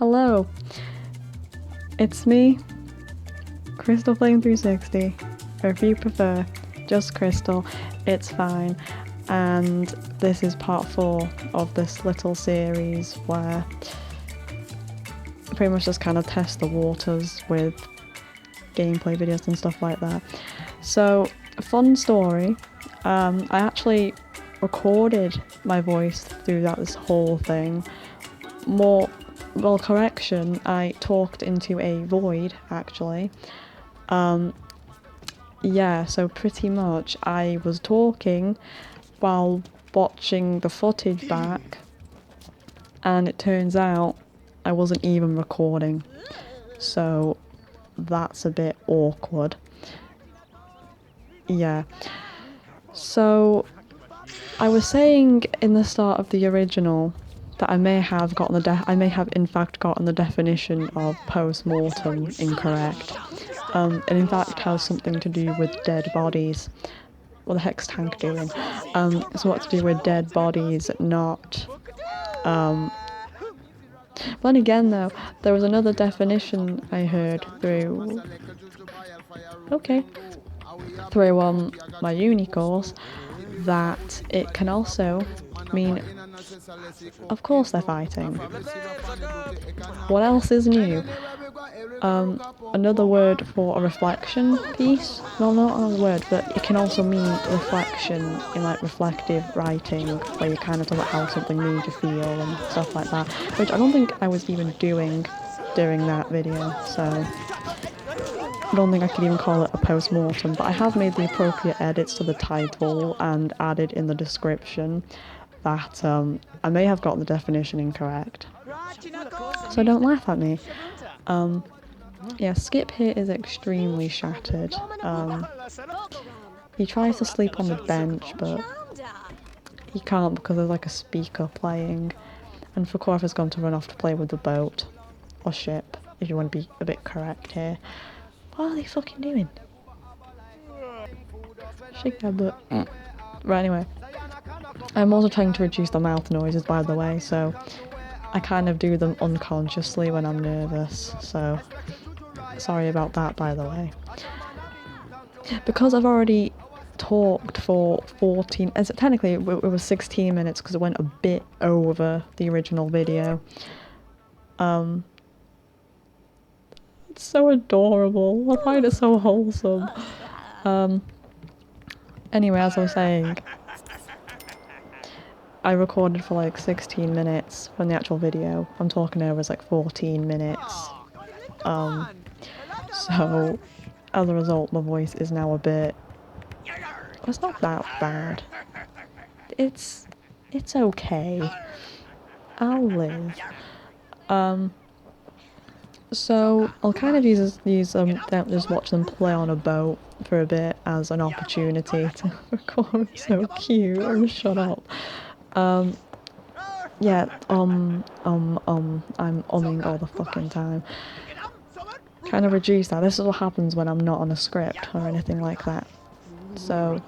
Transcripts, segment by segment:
Hello, it's me, Crystal Flame 360, or if you prefer, just Crystal, it's fine. And this is part 4 of this little series where I pretty much just kind of test the waters with gameplay videos and stuff like that. So, a fun story, I actually recorded my voice throughout this whole thing. Correction, I talked into a void, actually. Yeah, so pretty much I was talking while watching the footage back, and it turns out I wasn't even recording. So that's a bit awkward. Yeah. So I was saying in the start of the original that I may have in fact gotten the definition of post-mortem incorrect. It in fact has something to do with dead bodies. What the heck's Tank doing? It's what to do with dead bodies, not. But then again, though, there was another definition I heard through. Okay. Through my uni course, that it can also mean, of course they're fighting. What else is new? Another word for a reflection piece? No, not another word, but it can also mean reflection in like reflective writing, where you kind of talk about how something made you feel and stuff like that, which I don't think I was even doing during that video, so I don't think I could even call it a post-mortem, but I have made the appropriate edits to the title and added in the description that I may have gotten the definition incorrect. So don't laugh at me. Yeah, Skip here is extremely shattered. He tries to sleep on the bench, but he can't because there's like a speaker playing. And Fukorf has gone to run off to play with the boat. Or ship, if you want to be a bit correct here. What are they fucking doing? Shake their butt. Right, anyway. I'm also trying to reduce the mouth noises, by the way, so I kind of do them unconsciously when I'm nervous, so sorry about that, by the way. Because I've already talked for 14, technically it was 16 minutes because it went a bit over the original video. It's so adorable. I find it so wholesome. Anyway, as I was saying, I recorded for like 16 minutes when the actual video I'm talking over is like 14 minutes. So as a result, my voice is now a bit. It's not that bad. It's okay. I'll live. So I'll kind of just watch them play on a boat for a bit as an opportunity to record. So cute. Shut up. Yeah. I'm umming all the fucking time. Kind of reduce that. This is what happens when I'm not on a script or anything like that. So,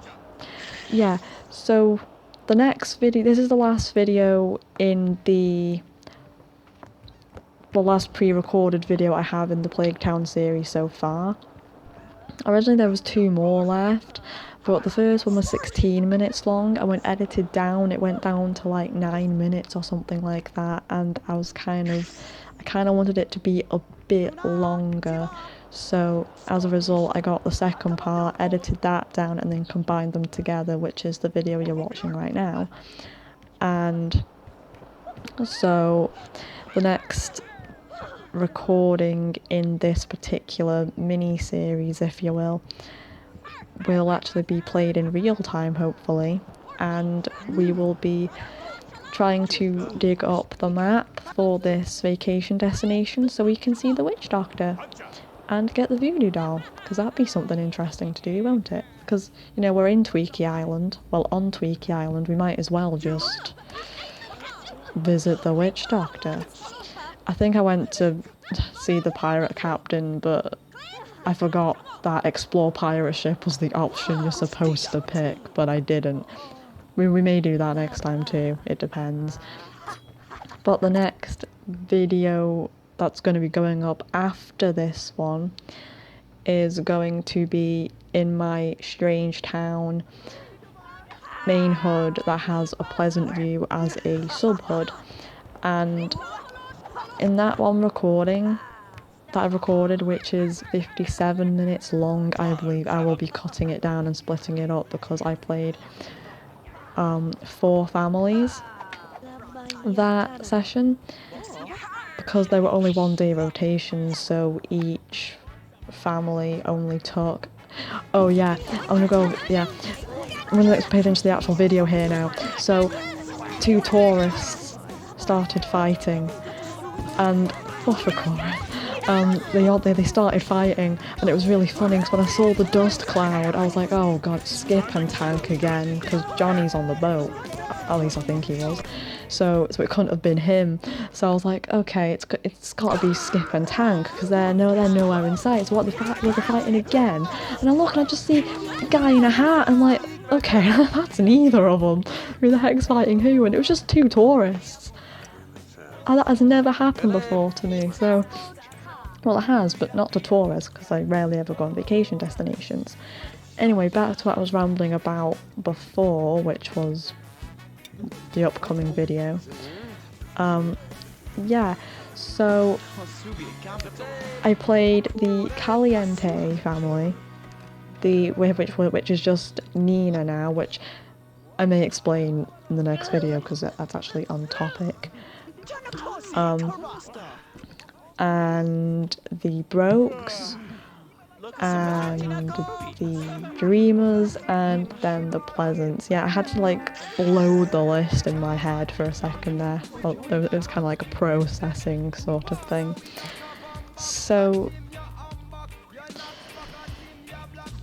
yeah. So the next video. This is the last video in the last pre-recorded video I have in the Plague Town series so far. Originally there was 2 more left, but the first one was 16 minutes long, and when edited down it went down to like 9 minutes or something like that, and I kind of wanted it to be a bit longer, so as a result I got the second part, edited that down, and then combined them together, which is the video you're watching right now. And so the next recording in this particular mini-series, if you will actually be played in real time, hopefully, and we will be trying to dig up the map for this vacation destination so we can see the witch doctor and get the voodoo doll, because that'd be something interesting to do, won't it? Because, you know, we're in Tweaky Island, well, on Tweaky Island, we might as well just visit the witch doctor. I think I went to see the pirate captain, but I forgot that explore pirate ship was the option you're supposed to pick, but I didn't. We may do that next time too, it depends. But the next video that's going to be going up after this one is going to be in my Strange Town main HUD that has a Pleasant View as a sub HUD, and in that one recording that I've recorded, which is 57 minutes long, I believe, I will be cutting it down and splitting it up because I played 4 families that session, because there were only 1-day rotations, so each family only took... Oh yeah, I'm gonna pay attention to the actual video here now. So 2 tourists started fighting, and off record, they started fighting, and it was really funny because when I saw the dust cloud, I was like, oh god, Skip and Tank again, because Johnny's on the boat, at least I think he was. So it couldn't have been him. So I was like, okay, it's got to be Skip and Tank because they're nowhere in sight. So what, they're fighting again? And I look and I just see a guy in a hat. And I'm like, okay, that's neither of them. Who the heck's fighting who? And it was just 2 tourists. And that has never happened before to me. So, well, it has, but not to tourists because I rarely ever go on vacation destinations. Anyway, back to what I was rambling about before, which was the upcoming video. Yeah, so I played the Caliente family, which is just Nina now, which I may explain in the next video because that's actually on topic. And the Brokes, and the Dreamers, and then the Pleasants. Yeah, I had to like load the list in my head for a second there. Well, it was kind of like a processing sort of thing. So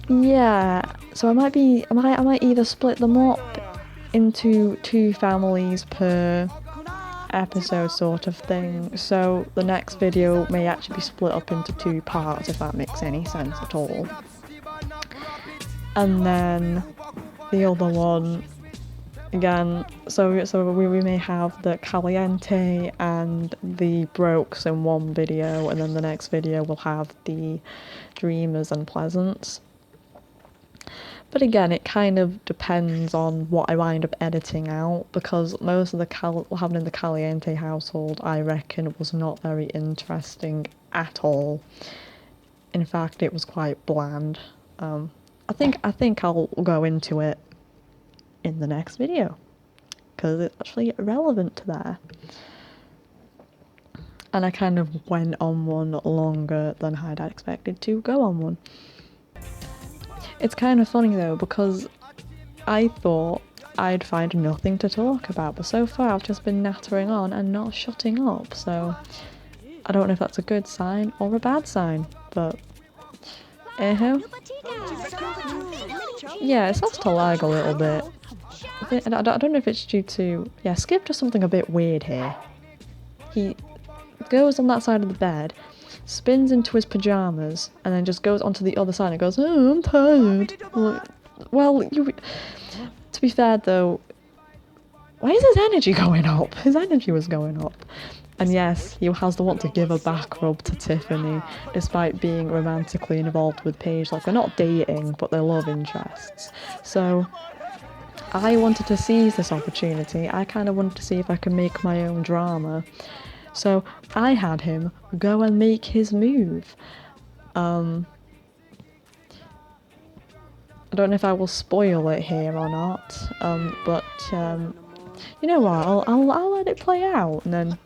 yeah, so I might either split them up into 2 families per episode sort of thing, so the next video may actually be split up into 2 parts, if that makes any sense at all. And then the other one again, so we may have the Caliente and the Brokes in one video, and then the next video will have the Dreamers and Pleasants. But again, it kind of depends on what I wind up editing out, because most of what happened in the Caliente household, I reckon, was not very interesting at all. In fact, it was quite bland. I think I'll go into it in the next video, because it's actually relevant to there. And I kind of went on one longer than I'd expected to go on one. It's kind of funny though, because I thought I'd find nothing to talk about, but so far I've just been nattering on and not shutting up, so I don't know if that's a good sign or a bad sign, but yeah, it starts to lag a little bit. I don't know if it's due to... Yeah, Skip does something a bit weird here. He goes on that side of the bed, spins into his pyjamas, and then just goes onto the other side and goes, oh, I'm tired. Well, to be fair though, why is his energy going up? His energy was going up. And yes, he has the want to give a back rub to Tiffany, despite being romantically involved with Paige. Like, they're not dating, but they're love interests. So I wanted to seize this opportunity. I kind of wanted to see if I could make my own drama. So I had him go and make his move. I don't know if I will spoil it here or not, but you know what, I'll let it play out, and then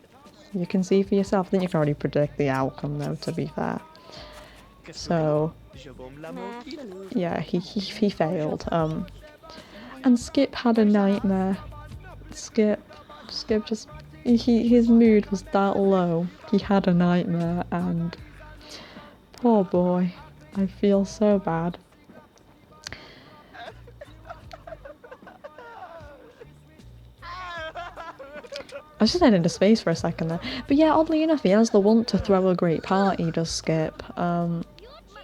you can see for yourself. I think you can already predict the outcome though, to be fair. So yeah, he failed. And Skip had a nightmare. Skip just... his mood was that low. He had a nightmare, and poor boy, I feel so bad. I just went into space for a second there. But yeah, oddly enough, he has the want to throw a great party, does Skip.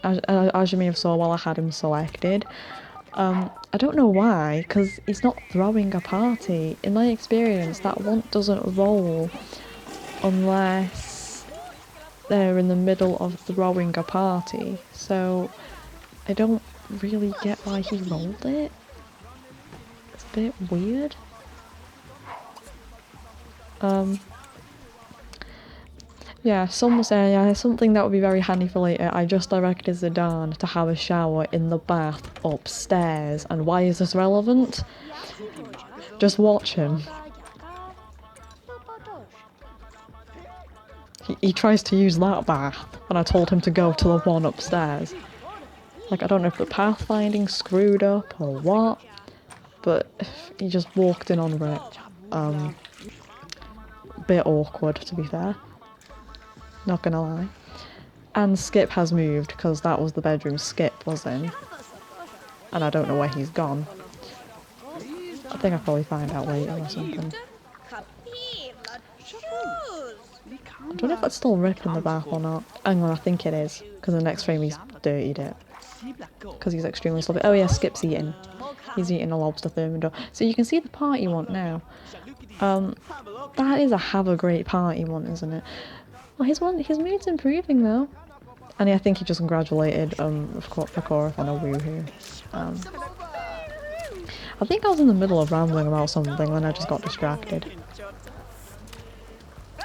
As you may have saw while I had him selected. I don't know why, because he's not throwing a party. In my experience, that want doesn't roll unless there in the middle of throwing a party, so I don't really get why he rolled it. It's a bit weird. Yeah, some say something that would be very handy for later. I just directed Zidane to have a shower in the bath upstairs. And why is this relevant? Just watch him. He tries to use that bath, and I told him to go to the one upstairs. Like, I don't know if the pathfinding screwed up or what, but he just walked in on it. Bit awkward, to be fair. Not gonna lie. And Skip has moved, because that was the bedroom Skip was in. And I don't know where he's gone. I think I'll probably find out later or something. I don't know if that's still Rip in the bath or not. Hang on, I think it is, because the next frame he's dirtied it. Because he's extremely sloppy. Oh yeah, Skip's eating. He's eating a lobster thermidor. So you can see the party one now. That is a have a great party one, isn't it? Well, his mood's improving though. And I think he just congratulated Fakora on a woohoo. I think I was in the middle of rambling about something when I just got distracted.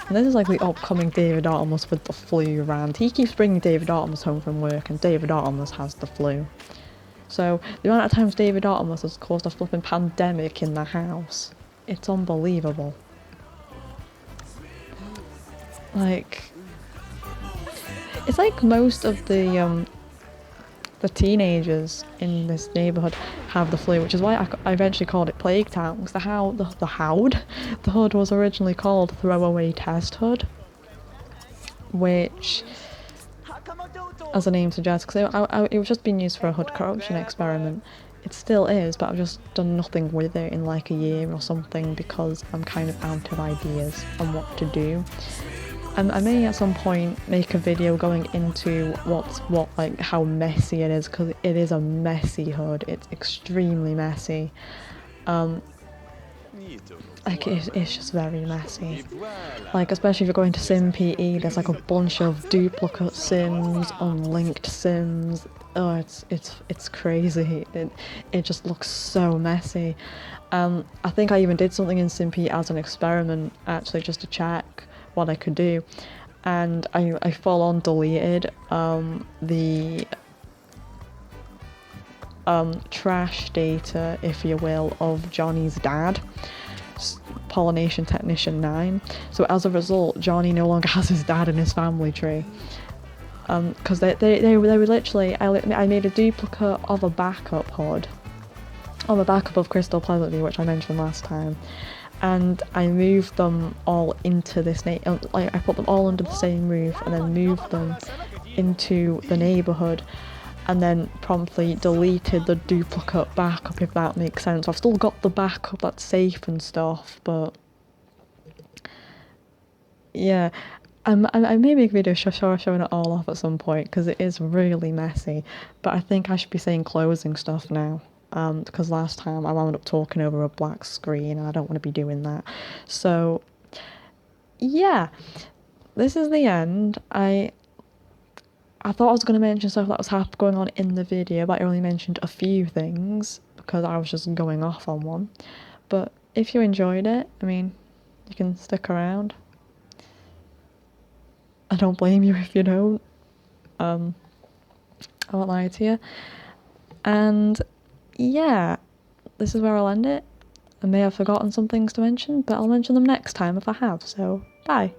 And this is like the upcoming David Artemis with the flu rant. He keeps bringing David Artemis home from work, and David Artemis has the flu. So the amount of times David Artemis has caused a flipping pandemic in the house, it's unbelievable. Like, it's like most of the teenagers in this neighbourhood have the flu, which is why I eventually called it Plague Town, because the hood was originally called Throwaway Test Hood, which, as the name suggests, because it was just being used for a hood corruption experiment. It still is, but I've just done nothing with it in like a year or something because I'm kind of out of ideas on what to do. I may at some point make a video going into like how messy it is, because it is a messy hood. It's extremely messy. Like it's just very messy. Like, especially if you're going to SimPE, there's like a bunch of duplicate sims, unlinked sims. Oh, it's crazy. It just looks so messy. I think I even did something in SimPE as an experiment, actually, just to check what I could do, and I full on deleted the trash data, if you will, of Johnny's dad, Pollination Technician 9. So as a result, Johnny no longer has his dad in his family tree. Because they were literally, I made a duplicate of a backup hood, of a backup of Crystal Pleasantly, which I mentioned last time. And I moved them all into this like I put them all under the same roof and then moved them into the neighbourhood, and then promptly deleted the duplicate backup, if that makes sense. I've still got the backup that's safe and stuff, but yeah, I may make a video showing it all off at some point, because it is really messy, but I think I should be saying closing stuff now. Because last time I wound up talking over a black screen, and I don't want to be doing that. So, yeah, this is the end. I thought I was going to mention stuff that was going on in the video, but I only mentioned a few things, because I was just going off on one. But if you enjoyed it, I mean, you can stick around. I don't blame you if you don't. I won't lie to you. And yeah, this is where I'll end it. I may have forgotten some things to mention, but I'll mention them next time if I have, so bye.